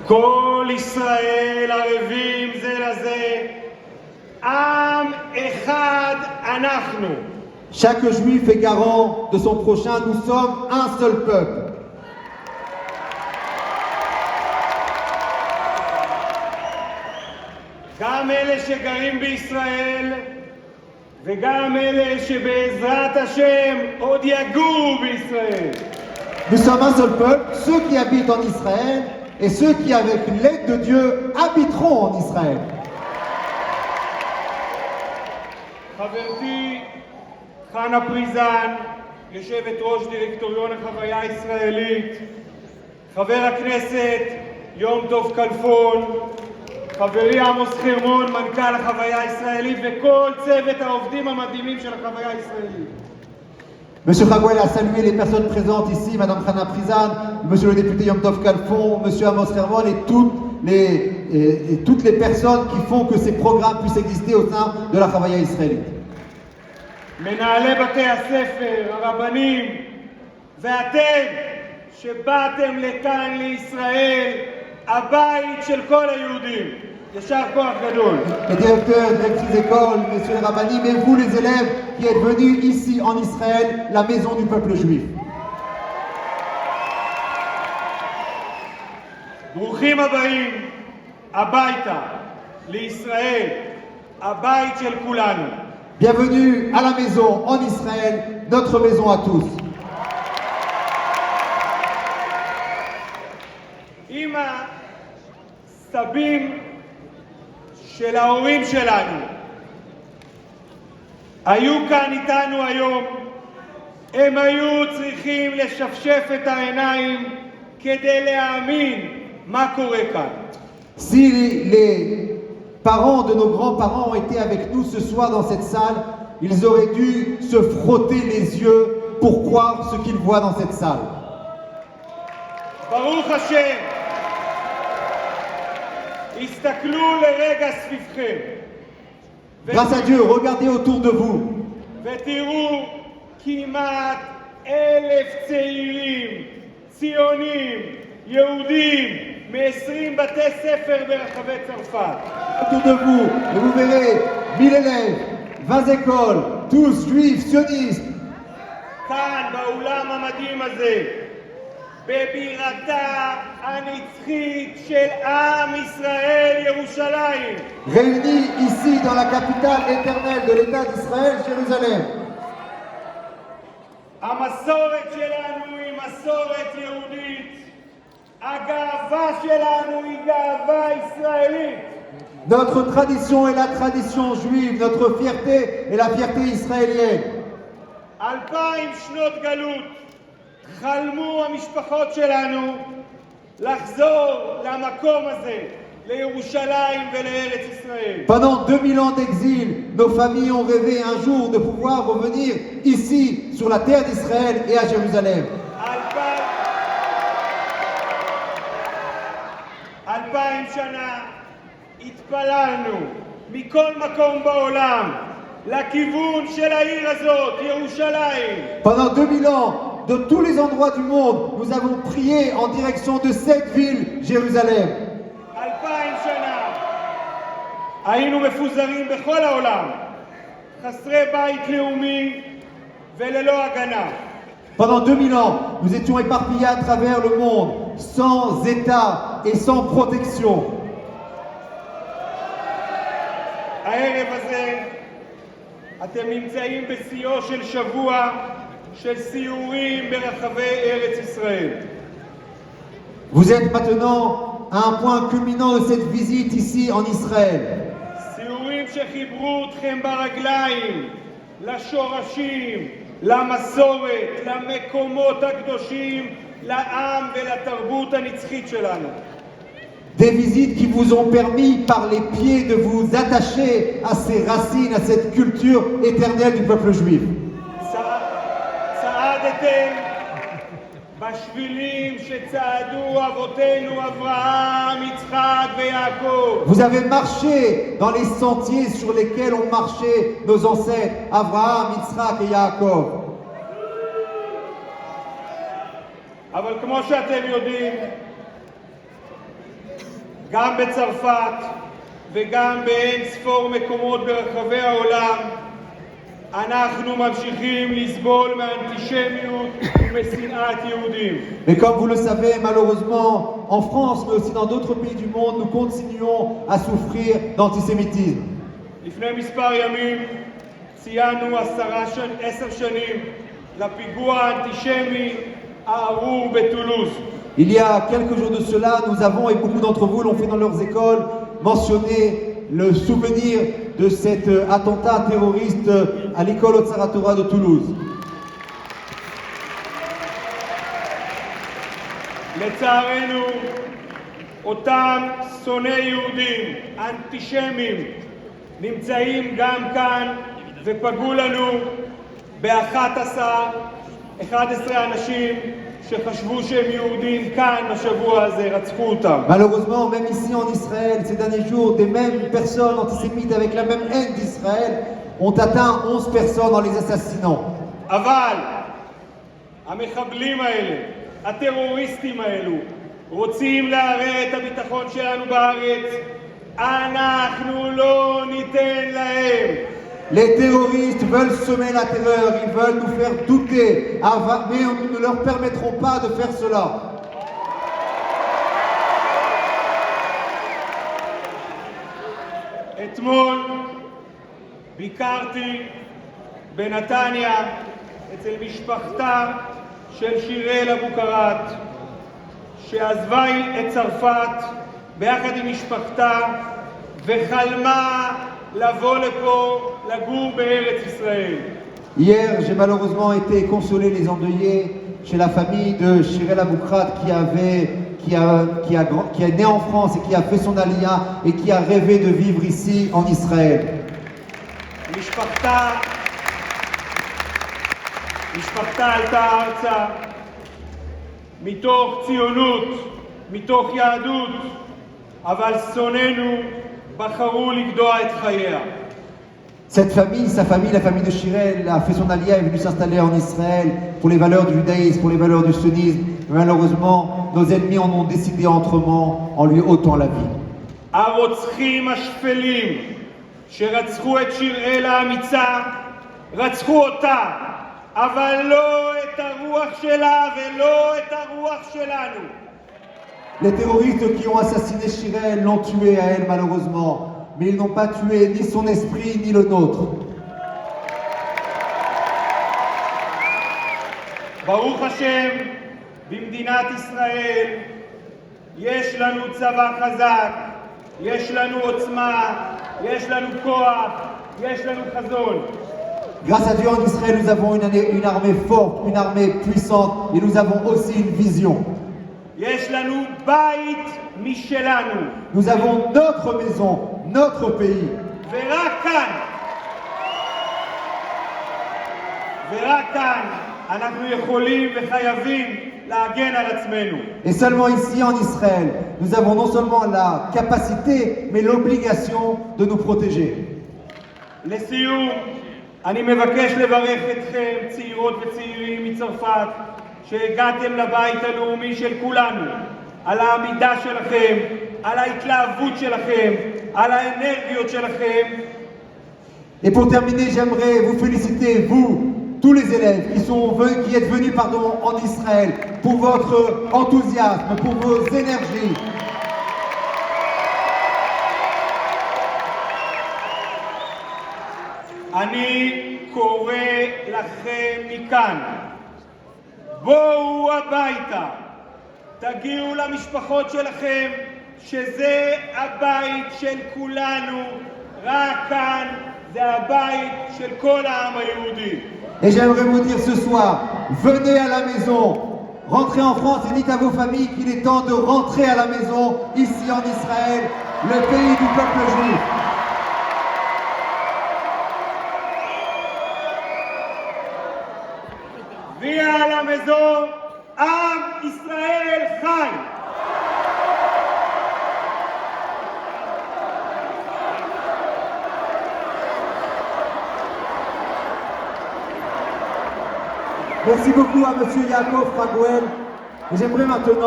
כל ישראל ערבים זה לזה, עם אחד אנחנו. Chaque juif est garant de son prochain, nous sommes un seul peuple. גם אלה שגרים בישראל וגם אלה שבעזרת השם עוד יגורו בישראל. Nous sommes un seul peuple, ceux qui habitent en Israël et ceux qui, avec l'aide de Dieu, habiteront en Israël. חברתי חנה פריזן, יושבת ראש דירקטוריון החוויה הישראלית, חבר הכנסת יום טוב כלפון, חברי עמוס חרמון, מנכ"ל החוויה הישראלית וכל צוות העובדים המדהימים של החוויה הישראלית. Monsieur Raguel a salué les personnes présentes ici, Madame Hana Prizan, Monsieur le député Yom Tov Kalfon, Monsieur Amos Hermon et toutes les personnes qui font que ces programmes puissent exister au sein de la Chavaya israélite. מנהלי בתי הספר, הרבנים, ואתם שבאתם לכאן לישראל, הבית של כל היהודים. ישר כוח גדול. Les directeurs, directrices d'école, messieurs les rabbinim, et vous les élèves qui êtes venus ici en Israël, la maison du peuple juif. ברוכים הבאים הביתה, לישראל, הבית של כולנו. Bienvenue à la maison en Israël, notre maison à tous. עם הסבים של ההורים שלנו היו כאן איתנו היום, הם היו צריכים לשפשף את העיניים כדי להאמין מה קורה כאן. Si les parents de nos grands-parents ont été avec nous ce soir dans cette salle, ils auraient dû se frotter les yeux pour croire ce qu'ils voient dans cette salle. ברוך השם, הסתכלו לרגע סביבכם Grâce à Dieu, regardez autour de vous. ותראו כמעט 1,000 צעירים, ציונים, יהודים, מ-20 בתי ספר ברחבי צרפת. Autour de vous, et vous verrez 1000 élèves, 20 écoles, tous juifs, sionistes, כאן באולם המדהים הזה, בבירתה הנצחית של עם ישראל, ירושלים. réunis ici dans la capitale éternelle de l'État d'Israël, Jérusalem. המסורת שלנו היא מסורת יהודית. הגאווה שלנו היא גאווה ישראלית. Notre tradition est la tradition juive, notre fierté est la fierté israélienne. 2000 שנות גלות חלמו המשפחות שלנו לחזור למקום הזה, לירושלים ולארץ ישראל. Pendant 2000 ans d'exil, nos familles ont rêvé un jour de pouvoir revenir ici, sur la terre d'Israël et à Jérusalem. 2000 שנה התפללנו מכל מקום בעולם לכיוון של העיר הזאת, ירושלים. Pendant 2000 ans, de tous les endroits du monde, nous avons prié en direction de cette ville, Jérusalem. 2000 שנה היינו מפוזרים בכל העולם, חסרי בית לאומי וללא הגנה. Pendant 2000 ans, nous étions éparpillés à travers le monde, sans État et sans protection. הערב הזה אתם נמצאים בשיאו של שבוע של סיורים ברחבי ארץ ישראל. Vous êtes maintenant à un point culminant de cette visite ici en Israël. סיורים שחיברו אתכם ברגליים לשורשים, למסורת, למקומות הקדושים, לעם ולתרבות הנצחית שלנו. Des visites qui vous ont permis par les pieds de vous attacher à ces racines, à cette culture éternelle du peuple juif. צעדתם בשבילים שצעדו אבותינו אברהם, יצחק ויעקב. Vous avez marché dans les sentiers sur lesquels ont marché nos ancêtres, Abraham, Yitzhak et Yaakov. אבל כמו שאתם יודעים, גם בצרפת וגם באין ספור מקומות ברחבי העולם, אנחנו ממשיכים לסבול מאנטישמיות ומשנאת יהודים. Mais comme vous le savez, malheureusement, en France, mais aussi dans d'autres pays du monde, nous continuons à souffrir d'antisémitisme. לפני מספר ימים ציינו 10 שנים לפיגוע האנטישמי הארור בטולוז. Il y a quelques jours de cela, nous avons, et beaucoup d'entre vous l'ont fait dans leurs écoles, mentionné le souvenir de cet attentat terroriste à l'école Otsara Torah de Toulouse. לצערנו, אותם שונאי יהודים, אנטישמים, נמצאים גם כאן ופגעו לנו ב-11 אנשים שחשבו שהם יהודים כאן בשבוע הזה, רצחו אותם. Malheureusement, même ici en Israël, ces derniers jours, des mêmes personnes antisémites avec la même haine d'Israël ont atteint 11 personnes en les assassinant. אבל המחבלים האלה, הטרוריסטים האלו, רוצים לערער את הביטחון שלנו בארץ. אנחנו לא ניתן להם. Les terroristes veulent semer la terreur, ils veulent nous faire douter, mais nous ne leur permettrons pas de faire cela. אתמול ביקרתי בנתניה אצל משפחתה של שיראל אבוקרט, שעזבה את צרפת ביחד עם משפחתה וחלמה לבוא לפה לגור בארץ ישראל. Hier, j'ai malheureusement été consoler les endeuillés chez la famille de Shirel Aboukrat qui est né en France et qui a fait son aliyah et qui a rêvé de vivre ici en Israël. משפחתה עלתה ארצה מתוך ציונות, מתוך יהדות, אבל שונאינו בחרו לגדוע את חייה. Cette famille, sa famille, la famille de Shirel, a fait son aliyah et est venue s'installer en Israël pour les valeurs du judaïsme, pour les valeurs du sunnisme. Mais malheureusement, nos ennemis en ont décidé autrement en lui ôtant la vie. הרוצחים השפלים שרצחו את שיראל האמיצה, רצחו אותה, אבל לא את הרוח שלה ולא את הרוח שלנו. Les terroristes qui ont assassiné Shirel l'ont tué à elle malheureusement, mais ils n'ont pas tué ni son esprit ni le nôtre. ברוך השם, במדינת ישראל יש לנו צבא חזק, יש לנו עוצמה, יש לנו כוח, יש לנו חזון. Grâce à Dieu en Israël, nous avons une armée forte, une armée puissante et nous avons aussi une vision. יש לנו בית משלנו. Nous avons notre maison, notre pays. ורק כאן אנחנו יכולים וחייבים להגן על עצמנו. Et seulement ici en Israël, nous avons non seulement la capacité, mais l'obligation de nous protéger. לסיום, אני מבקש לברך אתכם, צעירות וצעירים מצרפת, שהגעתם לבית הלאומי של כולנו, על העמידה שלכם, על ההתלהבות שלכם, על האנרגיות שלכם. Et pour terminer, j'aimerais vous féliciter, vous, tous les élèves qui êtes venus en Israël, pour votre enthousiasme, pour vos énergies. אני קורא לכם מכאן, בואו הביתה, תגיעו למשפחות שלכם, שזה הבית של כולנו, רק כאן זה הבית של כל העם היהודי. Et j'aimerais vous dire ce soir, venez à la maison, rentrez en France et dites à vos familles qu'il est temps de rentrer à la maison, ici en Israël, le pays du peuple juif. Viens à la maison, עם ישראל חי. Merci beaucoup à M. Yaakov Raguel. Et j'aimerais maintenant